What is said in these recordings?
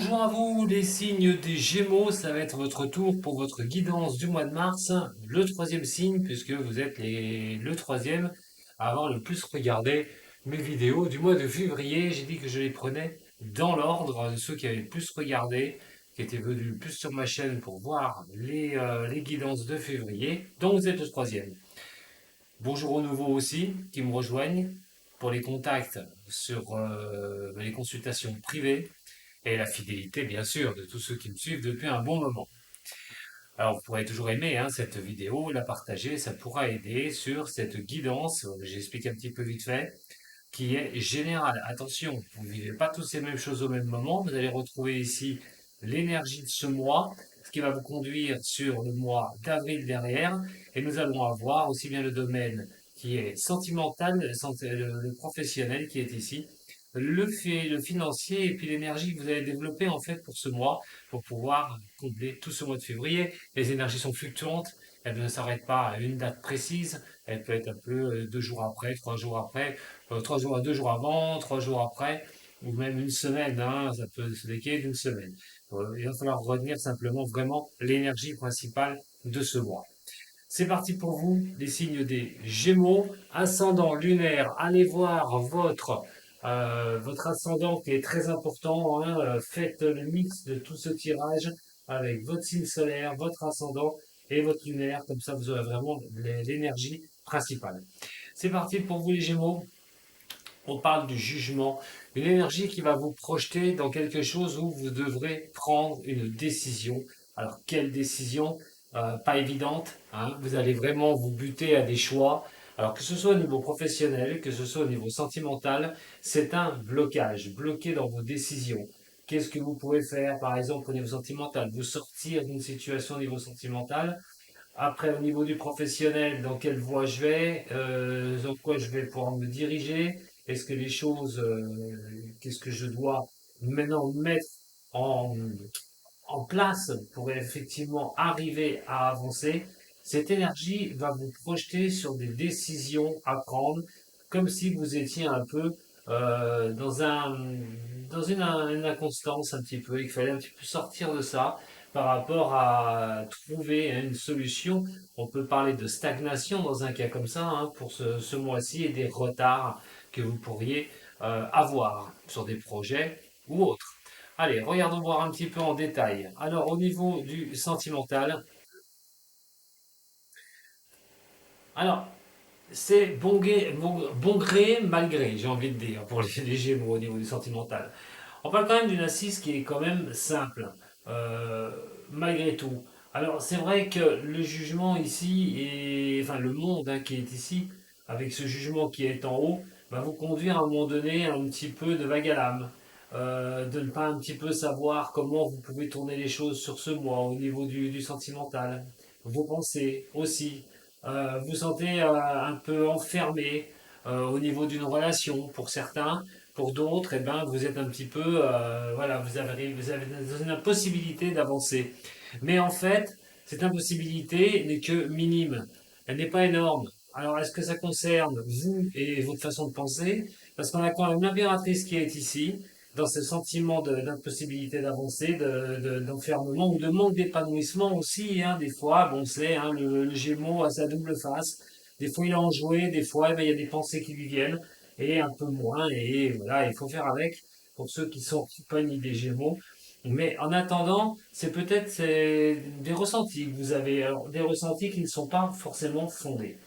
Bonjour à vous, les signes des Gémeaux, ça va être votre tour pour votre guidance du mois de mars, le troisième signe, puisque vous êtes le troisième à avoir le plus regardé mes vidéos du mois de février. J'ai dit que je les prenais dans l'ordre de ceux qui avaient le plus regardé, qui étaient venus le plus sur ma chaîne pour voir les guidances de février. Donc vous êtes le troisième. Bonjour aux nouveaux aussi qui me rejoignent pour les contacts sur les consultations privées et la fidélité, bien sûr, de tous ceux qui me suivent depuis un bon moment. Alors, vous pourrez toujours aimer cette vidéo, la partager, ça pourra aider sur cette guidance, j'explique un petit peu vite fait, qui est générale. Attention, vous ne vivez pas tous les mêmes choses au même moment, vous allez retrouver ici l'énergie de ce mois, ce qui va vous conduire sur le mois d'avril derrière, et nous allons avoir aussi bien le domaine qui est sentimental, le professionnel qui est ici, le financier et puis l'énergie que vous allez développer en fait pour ce mois, pour pouvoir combler tout ce mois de février. Les énergies sont fluctuantes, elles ne s'arrêtent pas à une date précise, elles peuvent être un peu 2 jours après, 3 jours après, 3 jours, 2 jours avant, 3 jours après, ou même une semaine, ça peut se décaler d'une semaine. Il va falloir retenir simplement vraiment l'énergie principale de ce mois. C'est parti pour vous, les signes des Gémeaux, ascendant lunaire. Allez voir votre ascendant qui est très important. Faites le mix de tout ce tirage avec votre signe solaire, votre ascendant et votre lunaire. Comme ça, vous aurez vraiment l'énergie principale. C'est parti pour vous, les Gémeaux. On parle du jugement, une énergie qui va vous projeter dans quelque chose où vous devrez prendre une décision. Alors, quelle décision? Pas évidente, vous allez vraiment vous buter à des choix. Alors, que ce soit au niveau professionnel, que ce soit au niveau sentimental, c'est un blocage, bloqué dans vos décisions. Qu'est-ce que vous pouvez faire, par exemple, au niveau sentimental? Vous sortir d'une situation au niveau sentimental. Après, au niveau du professionnel, dans quelle voie je vais, dans quoi je vais pouvoir me diriger, est-ce que les choses, qu'est-ce que je dois maintenant mettre en, en place pour effectivement arriver à avancer. Cette énergie va vous projeter sur des décisions à prendre, comme si vous étiez un peu dans une inconstance un petit peu. Il fallait un petit peu sortir de ça par rapport à trouver une solution. On peut parler de stagnation dans un cas comme ça pour ce mois-ci et des retards que vous pourriez avoir sur des projets ou autres. Allez, regardons voir un petit peu en détail. Alors, au niveau du sentimental, alors, c'est bon gré, mal gré, j'ai envie de dire, pour les Gémeaux au niveau du sentimental. On parle quand même d'une assise qui est quand même simple, euh, malgré tout. Alors, c'est vrai que le jugement ici, enfin le monde qui est ici, avec ce jugement qui est en haut, va vous conduire à un moment donné à un petit peu de vague à l'âme, de ne pas un petit peu savoir comment vous pouvez tourner les choses sur ce mois au niveau du sentimental. Vos pensées aussi. Vous sentez un peu enfermé au niveau d'une relation pour certains. Pour d'autres, eh ben, vous êtes un petit peu, voilà, vous avez dans une impossibilité d'avancer. Mais en fait, cette impossibilité n'est que minime. Elle n'est pas énorme. Alors, est-ce que ça concerne vous et votre façon de penser? Parce qu'on a quand même l'impératrice qui est ici, dans ce sentiment d'impossibilité d'avancer, d'enfermement ou de manque d'épanouissement aussi. Des fois, bon, c'est le Gémeaux à sa double face. Des fois, il a enjoué, des fois, eh ben, il y a des pensées qui lui viennent et un peu moins. Et voilà, il faut faire avec pour ceux qui sont compagnie des Gémeaux. Mais en attendant, c'est des ressentis que vous avez, alors, des ressentis qui ne sont pas forcément fondés.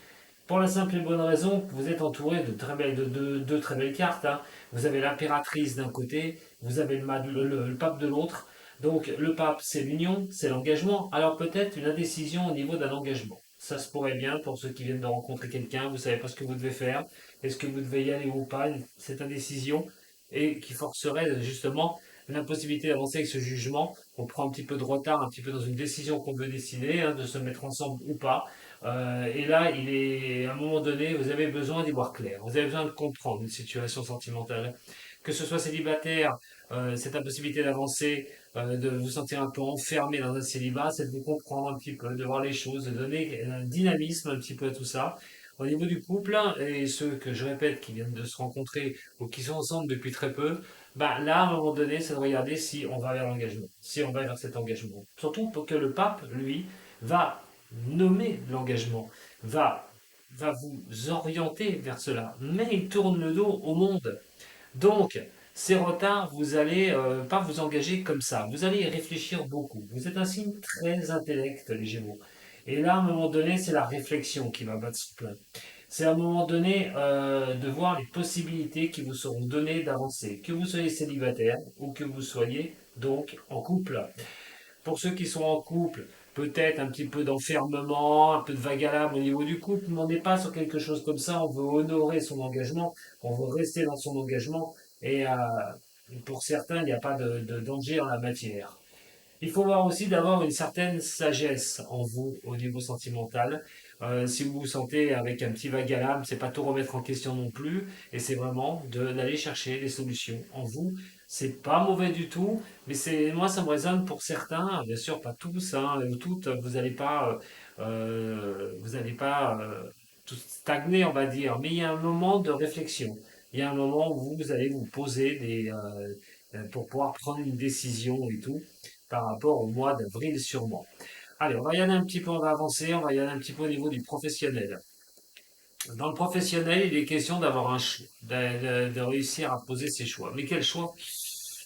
Pour la simple et bonne raison que vous êtes entouré de très belles, de très belles cartes. Vous avez l'impératrice d'un côté, vous avez le pape de l'autre. Donc le pape, c'est l'union, c'est l'engagement. Alors peut-être une indécision au niveau d'un engagement. Ça se pourrait bien pour ceux qui viennent de rencontrer quelqu'un, vous savez pas ce que vous devez faire, est-ce que vous devez y aller ou pas, cette indécision, et qui forcerait justement l'impossibilité d'avancer avec ce jugement. On prend un petit peu de retard, un petit peu dans une décision qu'on veut décider, de se mettre ensemble ou pas. Et là, à un moment donné, vous avez besoin d'y voir clair. Vous avez besoin de comprendre une situation sentimentale. Que ce soit célibataire, cette impossibilité d'avancer, de vous sentir un peu enfermé dans un célibat, c'est de vous comprendre un petit peu, de voir les choses, de donner un dynamisme un petit peu à tout ça. Au niveau du couple, et ceux que je répète qui viennent de se rencontrer ou qui sont ensemble depuis très peu, bah là, à un moment donné, c'est de regarder si on va vers l'engagement, si on va vers cet engagement. Surtout pour que le pape, lui, va nommer l'engagement, va, va vous orienter vers cela. Mais il tourne le dos au monde. Donc, ces retards, vous allez pas vous engager comme ça. Vous allez y réfléchir beaucoup. Vous êtes un signe très intellect, les Gémeaux. Et là, à un moment donné, c'est la réflexion qui va battre son plein. C'est à un moment donné de voir les possibilités qui vous seront données d'avancer. Que vous soyez célibataire ou que vous soyez donc en couple. Pour ceux qui sont en couple, peut-être un petit peu d'enfermement, un peu de vague à l'âme au niveau du couple, mais on n'est pas sur quelque chose comme ça. On veut honorer son engagement, on veut rester dans son engagement. Et pour certains, il n'y a pas de danger en la matière. Il faut voir aussi d'avoir une certaine sagesse en vous au niveau sentimental. Si vous vous sentez avec un petit vague à l'âme, c'est pas tout remettre en question non plus, et c'est vraiment d'aller chercher des solutions en vous. C'est pas mauvais du tout, mais c'est moi ça me résonne pour certains, bien sûr pas tous, hein, ou toutes. Vous allez pas tout stagner, on va dire, mais il y a un moment de réflexion. Il y a un moment où vous allez vous poser pour pouvoir prendre une décision et tout par rapport au mois d'avril sûrement. Allez, on va y aller un petit peu, on va avancer, on va y aller un petit peu au niveau du professionnel. Dans le professionnel, il est question d'avoir un choix, de réussir à poser ses choix. Mais quel choix?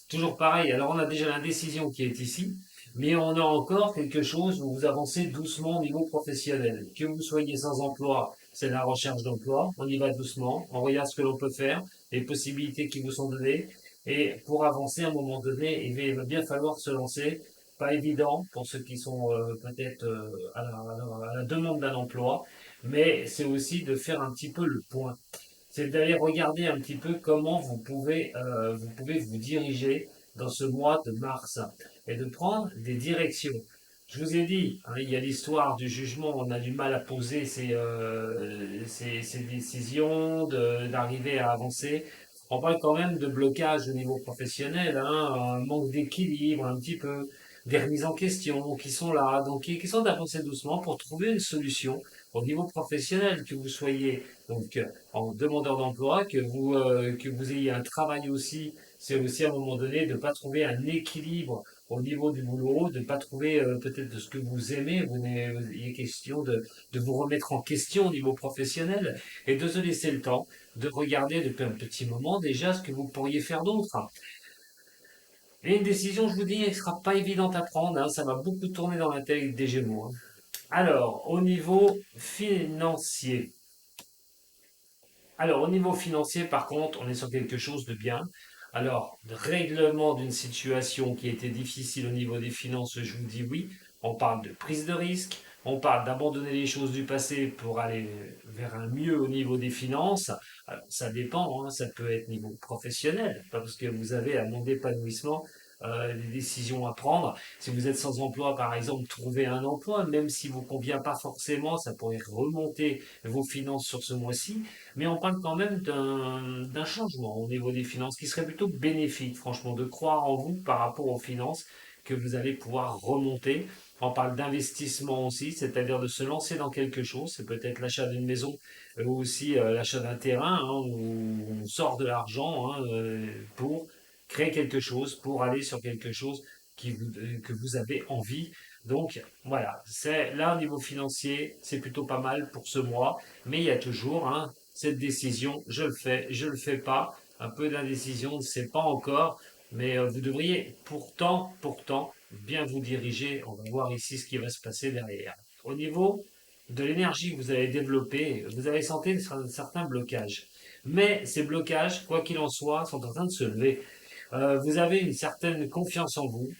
Toujours pareil, alors on a déjà l'indécision qui est ici, mais on a encore quelque chose où vous avancez doucement au niveau professionnel. Que vous soyez sans emploi, c'est la recherche d'emploi, on y va doucement, on regarde ce que l'on peut faire, les possibilités qui vous sont données, et pour avancer à un moment donné, il va bien falloir se lancer. Pas évident pour ceux qui sont peut-être à la demande d'un emploi, mais c'est aussi de faire un petit peu le point, c'est d'aller regarder un petit peu comment vous pouvez vous diriger dans ce mois de mars et de prendre des directions. Je vous ai dit, hein, il y a l'histoire du jugement, on a du mal à poser ses décisions, d'arriver à avancer. On parle quand même de blocage au niveau professionnel, hein, un manque d'équilibre un petit peu, des remises en question qui sont là, donc qui sont d'avancer doucement pour trouver une solution au niveau professionnel, que vous soyez donc en demandeur d'emploi, que vous ayez un travail aussi, c'est aussi à un moment donné de ne pas trouver un équilibre au niveau du boulot, de ne pas trouver peut-être de ce que vous aimez, il est question de vous remettre en question au niveau professionnel et de se laisser le temps de regarder depuis un petit moment déjà ce que vous pourriez faire d'autre. Et une décision, je vous dis, elle ne sera pas évidente à prendre, hein, ça va beaucoup tourner dans la tête des Gémeaux, hein. Alors, au niveau financier, au niveau financier, par contre, on est sur quelque chose de bien. Alors, de règlement d'une situation qui était difficile au niveau des finances, je vous dis oui. On parle de prise de risque, on parle d'abandonner les choses du passé pour aller vers un mieux au niveau des finances. Alors, ça dépend, hein, ça peut être niveau professionnel, parce que vous avez à mon épanouissement des décisions à prendre. Si vous êtes sans emploi, par exemple, trouver un emploi, même si vous convient pas forcément, ça pourrait remonter vos finances sur ce mois-ci. Mais on parle quand même d'un changement au niveau des finances qui serait plutôt bénéfique, franchement, de croire en vous par rapport aux finances que vous allez pouvoir remonter. On parle d'investissement aussi, c'est-à-dire de se lancer dans quelque chose. C'est peut-être l'achat d'une maison ou aussi l'achat d'un terrain, hein, où on sort de l'argent, hein, pour créer quelque chose, pour aller sur quelque chose que vous avez envie. Donc voilà, c'est là au niveau financier, c'est plutôt pas mal pour ce mois, mais il y a toujours, hein, cette décision, je le fais pas, un peu d'indécision, on ne sait pas encore, mais vous devriez pourtant, bien vous diriger. On va voir ici ce qui va se passer derrière. Au niveau de l'énergie que vous avez développée, vous avez senti certains blocages. Mais ces blocages, quoi qu'il en soit, sont en train de se lever. Vous avez une certaine confiance en vous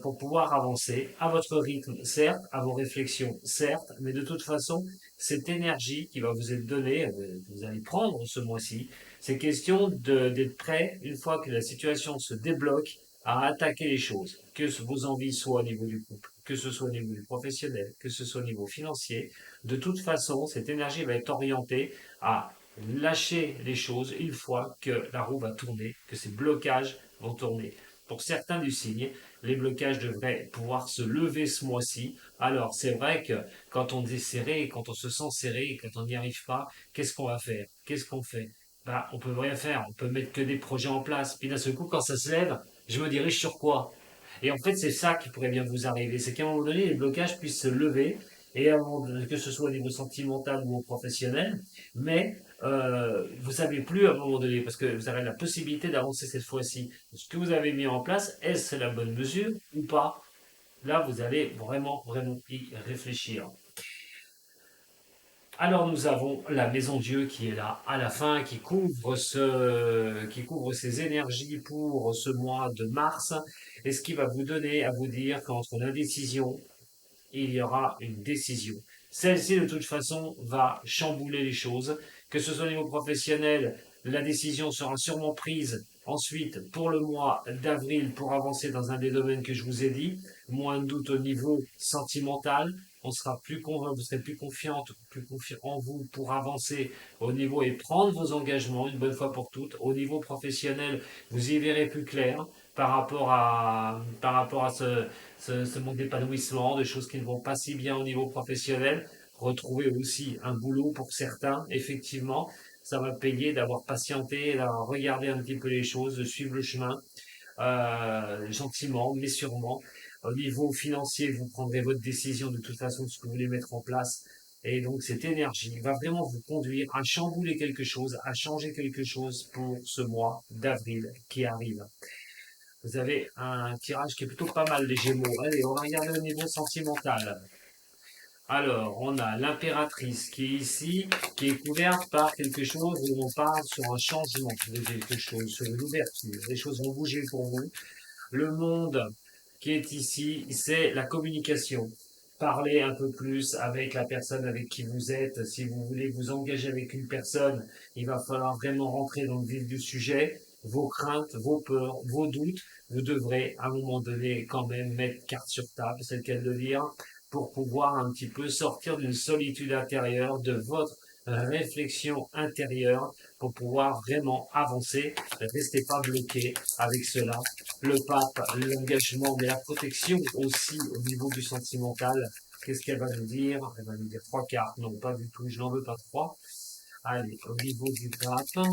pour pouvoir avancer à votre rythme, certes, à vos réflexions, certes, mais de toute façon, cette énergie qui va vous être donnée, que vous allez prendre ce mois-ci, c'est question d'être prêt, une fois que la situation se débloque, à attaquer les choses, que vos envies soient au niveau du couple, que ce soit au niveau du professionnel, que ce soit au niveau financier. De toute façon, cette énergie va être orientée à lâcher les choses une fois que la roue va tourner, que ces blocages vont tourner. Pour certains du signe, les blocages devraient pouvoir se lever ce mois-ci. Alors, c'est vrai que quand on est serré, quand on se sent serré, quand on n'y arrive pas, qu'est-ce qu'on va faire? Qu'est-ce qu'on fait? bah, on peut rien faire, on peut mettre que des projets en place. Puis d'un seul coup, quand ça se lève, je me dirige sur quoi? Et en fait, c'est ça qui pourrait bien vous arriver, c'est qu'à un moment donné, les blocages puissent se lever, et à un moment donné, que ce soit au niveau sentimental ou au professionnel, mais vous savez plus à un moment donné, parce que vous avez la possibilité d'avancer cette fois-ci. Ce que vous avez mis en place, est-ce la bonne mesure ou pas? Là, vous allez vraiment, vraiment y réfléchir. Alors nous avons la maison Dieu qui est là à la fin, qui couvre ces énergies pour ce mois de mars, et ce qui va vous donner à vous dire qu'entre l'indécision, il y aura une décision. Celle-ci, de toute façon, va chambouler les choses. Que ce soit au niveau professionnel, la décision sera sûrement prise ensuite pour le mois d'avril pour avancer dans un des domaines que je vous ai dit. Moins de doute au niveau sentimental. On sera plus convaincu, vous serez plus confiante, plus confiant en vous pour avancer au niveau et prendre vos engagements une bonne fois pour toutes. Au niveau professionnel, vous y verrez plus clair par rapport à ce manque d'épanouissement, de choses qui ne vont pas si bien au niveau professionnel. Retrouver aussi un boulot pour certains, effectivement, ça va payer d'avoir patienté, d'avoir regardé un petit peu les choses, de suivre le chemin, gentiment, mais sûrement. Au niveau financier, vous prendrez votre décision de toute façon de ce que vous voulez mettre en place. Et donc cette énergie va vraiment vous conduire à chambouler quelque chose, à changer quelque chose pour ce mois d'avril qui arrive. Vous avez un tirage qui est plutôt pas mal, les Gémeaux. Allez, on va regarder au niveau sentimental. Alors, on a l'impératrice qui est ici, qui est couverte par quelque chose où on parle sur un changement de quelque chose, sur une ouverture. Les choses vont bouger pour vous. Le monde qui est ici, c'est la communication. Parlez un peu plus avec la personne avec qui vous êtes. Si vous voulez vous engager avec une personne, il va falloir vraiment rentrer dans le vif du sujet. Vos craintes, vos peurs, vos doutes, vous devrez à un moment donné quand même mettre carte sur table, c'est le cas de le dire, pour pouvoir un petit peu sortir d'une solitude intérieure, de votre réflexion intérieure, pour pouvoir vraiment avancer. Ne restez pas bloqué avec cela. Le pape, l'engagement, mais la protection aussi au niveau du sentimental. Qu'est-ce qu'elle va nous dire? Elle va nous dire trois cartes. Non, pas du tout. Je n'en veux pas trois. Allez, au niveau du pape.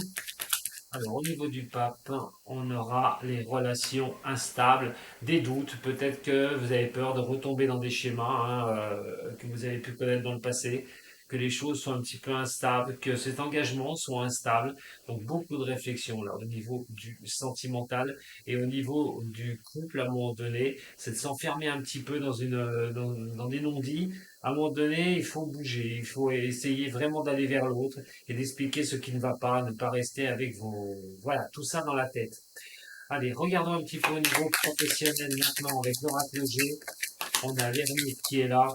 Alors, au niveau du pape, on aura les relations instables, des doutes. Peut-être que vous avez peur de retomber dans des schémas que vous avez pu connaître dans le passé, que les choses sont un petit peu instables, que cet engagement soit instable. Donc, beaucoup de réflexion là au niveau du sentimental et au niveau du couple à un moment donné, c'est de s'enfermer un petit peu dans des non-dits. À un moment donné, il faut bouger, il faut essayer vraiment d'aller vers l'autre et d'expliquer ce qui ne va pas, ne pas rester avec vos... Voilà, tout ça dans la tête. Allez, regardons un petit peu au niveau professionnel maintenant avec l'oracle G. On a l'ermite qui est là,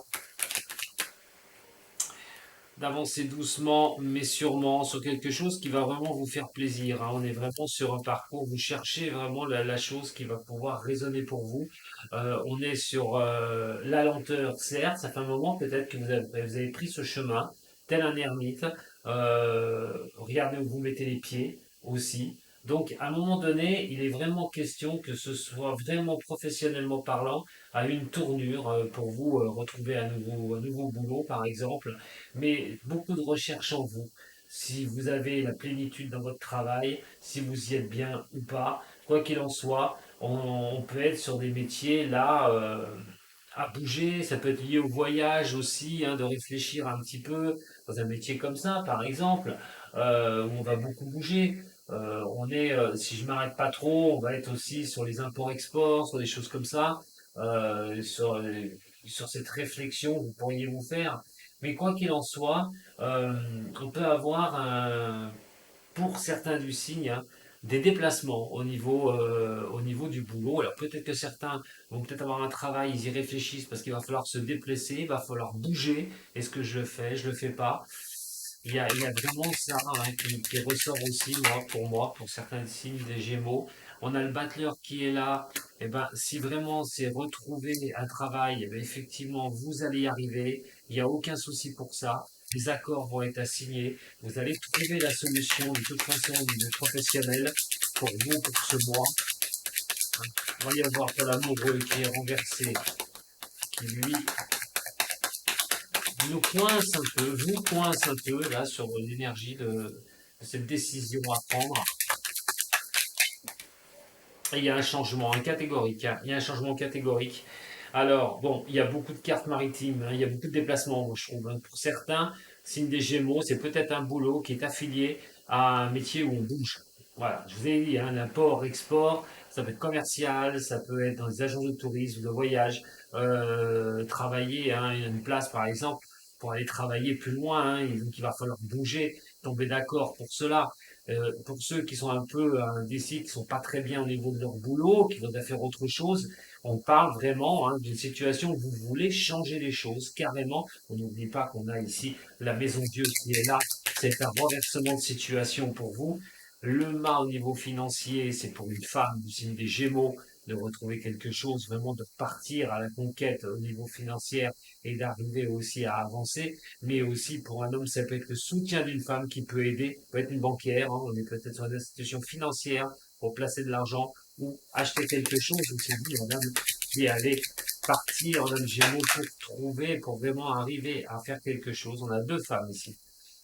d'avancer doucement mais sûrement sur quelque chose qui va vraiment vous faire plaisir, hein. On est vraiment sur un parcours, vous cherchez vraiment la chose qui va pouvoir résonner pour vous. On est sur la lenteur, certes, ça fait un moment peut-être que vous avez pris ce chemin, tel un ermite. Regardez où vous mettez les pieds aussi. Donc, à un moment donné, il est vraiment question que ce soit vraiment professionnellement parlant, à une tournure pour vous retrouver un nouveau boulot, par exemple, mais beaucoup de recherche en vous. Si vous avez la plénitude dans votre travail, si vous y êtes bien ou pas, quoi qu'il en soit, on peut être sur des métiers là à bouger. Ça peut être lié au voyage aussi, hein, de réfléchir un petit peu dans un métier comme ça, par exemple, où on va beaucoup bouger. Si je m'arrête pas trop, on va être aussi sur les imports-exports, sur des choses comme ça, sur cette réflexion que vous pourriez vous faire. Mais quoi qu'il en soit, on peut avoir pour certains du signe, hein, des déplacements au niveau du boulot. Alors peut-être que certains vont peut-être avoir un travail, ils y réfléchissent parce qu'il va falloir se déplacer, il va falloir bouger. Est-ce que je le fais, je le fais pas? Il y a vraiment ça, hein, qui ressort aussi, moi, pour certains signes des Gémeaux. On a le battleur qui est là. Et ben, si vraiment c'est retrouver un travail, eh ben, effectivement, vous allez y arriver. Il n'y a aucun souci pour ça. Les accords vont être assignés. Vous allez trouver la solution de toute façon au niveau professionnel pour vous, pour ce mois. Il va y avoir pour l'amoureux qui est renversé, qui lui nous coince un peu, vous coince un peu là sur l'énergie de cette décision à prendre. Et il y a un changement catégorique, hein. Il y a un changement catégorique. Alors, bon, il y a beaucoup de cartes maritimes, hein, il y a beaucoup de déplacements, moi, je trouve, hein. Pour certains, signe des Gémeaux, c'est peut-être un boulot qui est affilié à un métier où on bouge. Voilà, je vous ai dit, hein, l'import, export, ça peut être commercial, ça peut être dans les agences de tourisme, de voyage, travailler, hein, une place, par exemple, pour aller travailler plus loin, hein, et donc il va falloir bouger, tomber d'accord pour cela. Pour ceux qui sont un peu indécis, qui sont pas très bien au niveau de leur boulot, qui voudraient faire autre chose, on parle vraiment, hein, d'une situation où vous voulez changer les choses carrément. On n'oublie pas qu'on a ici la maison Dieu qui est là. C'est un renversement de situation pour vous. Le mât au niveau financier, c'est pour une femme du signe des Gémeaux de retrouver quelque chose, vraiment de partir à la conquête au niveau financier et d'arriver aussi à avancer. Mais aussi pour un homme, ça peut être le soutien d'une femme qui peut aider, peut être une banquière, hein, on est peut-être sur une institution financière pour placer de l'argent ou acheter quelque chose, ou c'est dit, madame, qui allait partir en homme Gémeaux pour trouver, pour vraiment arriver à faire quelque chose. On a deux femmes ici,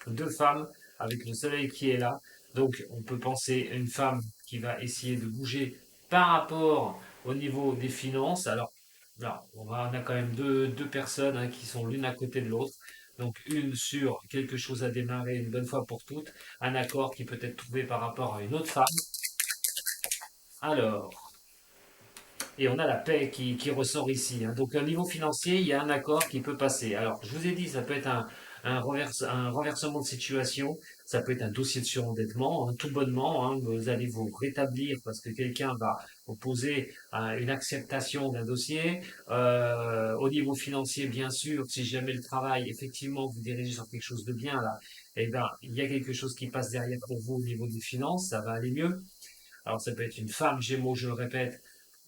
deux femmes avec le soleil qui est là. Donc on peut penser à une femme qui va essayer de bouger par rapport au niveau des finances. Alors là, on a quand même deux personnes, hein, qui sont l'une à côté de l'autre. Donc une sur quelque chose à démarrer une bonne fois pour toutes, un accord qui peut être trouvé par rapport à une autre femme. Alors, et on a la paix qui ressort ici, hein. Donc, au niveau financier, il y a un accord qui peut passer. Alors, je vous ai dit, ça peut être un renversement de situation, ça peut être un dossier de surendettement, hein, tout bonnement, hein. Vous allez vous rétablir parce que quelqu'un va opposer une acceptation d'un dossier. Au niveau financier, bien sûr, si jamais le travail, effectivement, vous dirigez sur quelque chose de bien, là, eh ben, il y a quelque chose qui passe derrière pour vous au niveau des finances, ça va aller mieux. Alors, ça peut être une femme Gémeaux, je le répète,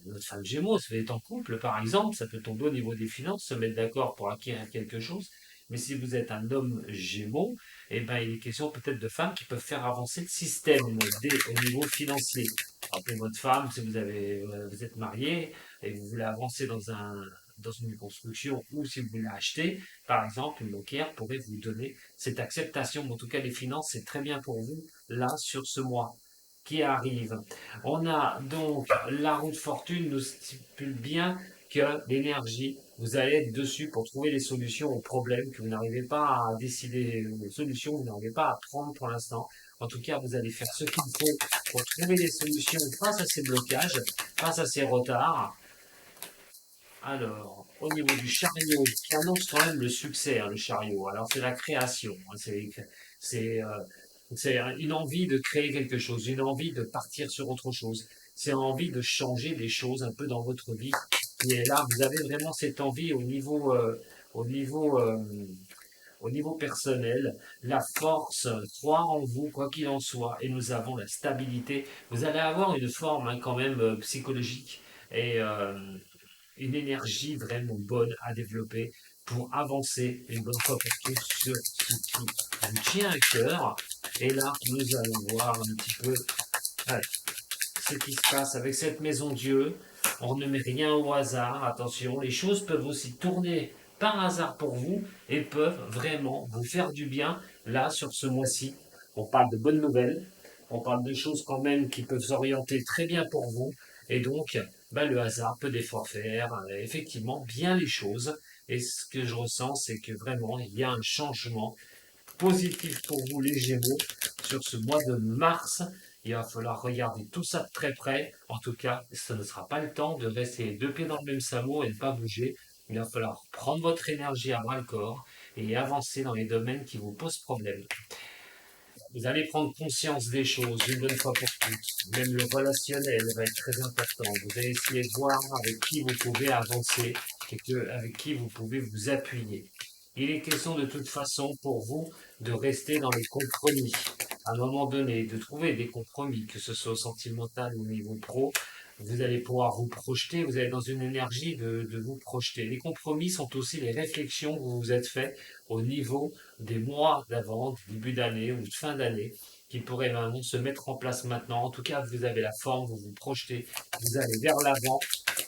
notre femme Gémeaux, si vous êtes en couple, par exemple, ça peut tomber au niveau des finances, se mettre d'accord pour acquérir quelque chose. Mais si vous êtes un homme Gémeaux, eh ben, il est question peut-être de femmes qui peuvent faire avancer le système au niveau financier. Alors pour votre femme, si vous êtes marié et vous voulez avancer dans une construction ou si vous voulez acheter, par exemple, une banquière pourrait vous donner cette acceptation. Mais en tout cas, les finances, c'est très bien pour vous, là, sur ce mois qui arrive. On a donc la roue de fortune nous stipule bien que l'énergie, vous allez être dessus pour trouver les solutions aux problèmes que vous n'arrivez pas à décider, les solutions que vous n'arrivez pas à prendre pour l'instant. En tout cas, vous allez faire ce qu'il faut pour trouver les solutions face à ces blocages, face à ces retards. Alors, au niveau du chariot, qui annonce quand même le succès, hein, le chariot. Alors, c'est la création, hein, c'est, euh, c'est une envie de créer quelque chose, une envie de partir sur autre chose. C'est envie de changer des choses un peu dans votre vie. Et là, vous avez vraiment cette envie au niveau, euh, au niveau personnel, la force, croire en vous, quoi qu'il en soit. Et nous avons la stabilité. Vous allez avoir une forme, hein, quand même, psychologique et une énergie vraiment bonne à développer pour avancer une bonne fois pour toutes sur ce qui vous tient à cœur. Et là, nous allons voir un petit peu, allez, ce qui se passe avec cette maison Dieu. On ne met rien au hasard, attention, les choses peuvent aussi tourner par hasard pour vous et peuvent vraiment vous faire du bien là sur ce mois-ci. On parle de bonnes nouvelles, on parle de choses quand même qui peuvent s'orienter très bien pour vous et donc bah, le hasard peut des fois faire effectivement bien les choses et ce que je ressens c'est que vraiment il y a un changement positif pour vous les Gémeaux sur ce mois de mars. Il va falloir regarder tout ça de très près. En tout cas, ce ne sera pas le temps de rester les deux pieds dans le même sabot et ne pas bouger. Il va falloir prendre votre énergie à bras le corps et avancer dans les domaines qui vous posent problème. Vous allez prendre conscience des choses une bonne fois pour toutes. Même le relationnel va être très important. Vous allez essayer de voir avec qui vous pouvez avancer et avec qui vous pouvez vous appuyer. Il est question de toute façon pour vous de rester dans les compromis. À un moment donné, de trouver des compromis, que ce soit au sentimental ou au niveau pro, vous allez pouvoir vous projeter, vous allez dans une énergie de vous projeter. Les compromis sont aussi les réflexions que vous vous êtes faites au niveau des mois d'avant, début d'année ou de fin d'année, qui pourraient vraiment se mettre en place maintenant. En tout cas, vous avez la forme, vous vous projetez, vous allez vers l'avant,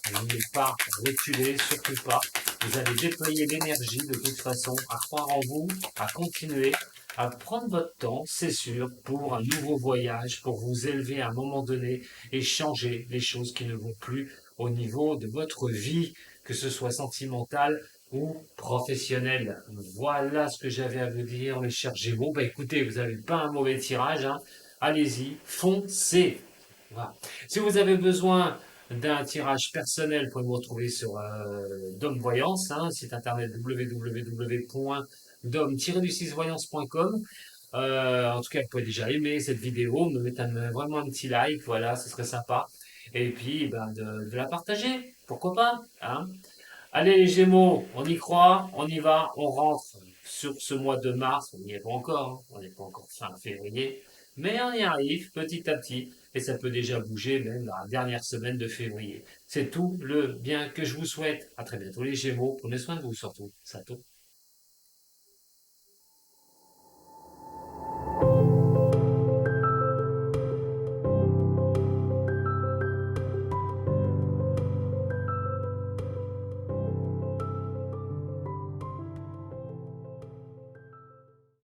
vous n'allez pas reculer, surtout pas. Vous allez déployer l'énergie de toute façon, à croire en vous, à continuer. à prendre votre temps, c'est sûr, pour un nouveau voyage, pour vous élever à un moment donné et changer les choses qui ne vont plus au niveau de votre vie, que ce soit sentimentale ou professionnelle. Voilà ce que j'avais à vous dire, mes chers Gémeaux. Bah écoutez, vous n'avez pas un mauvais tirage, hein. Allez-y, foncez. Voilà. Si vous avez besoin d'un tirage personnel, vous pouvez me retrouver sur Dom Voyance, hein, site internet www.dom-voyance.com. En tout cas, vous pouvez déjà aimer cette vidéo, me mettre vraiment un petit like, voilà, ce serait sympa. Et puis, ben, de la partager, pourquoi pas, hein. Allez les Gémeaux, on y croit, on y va, on rentre sur ce mois de mars, on n'y est pas encore, hein, on n'est pas encore fin février, mais on y arrive petit à petit, et ça peut déjà bouger même la dernière semaine de février. C'est tout le bien que je vous souhaite. À très bientôt les Gémeaux, prenez soin de vous surtout. Sato.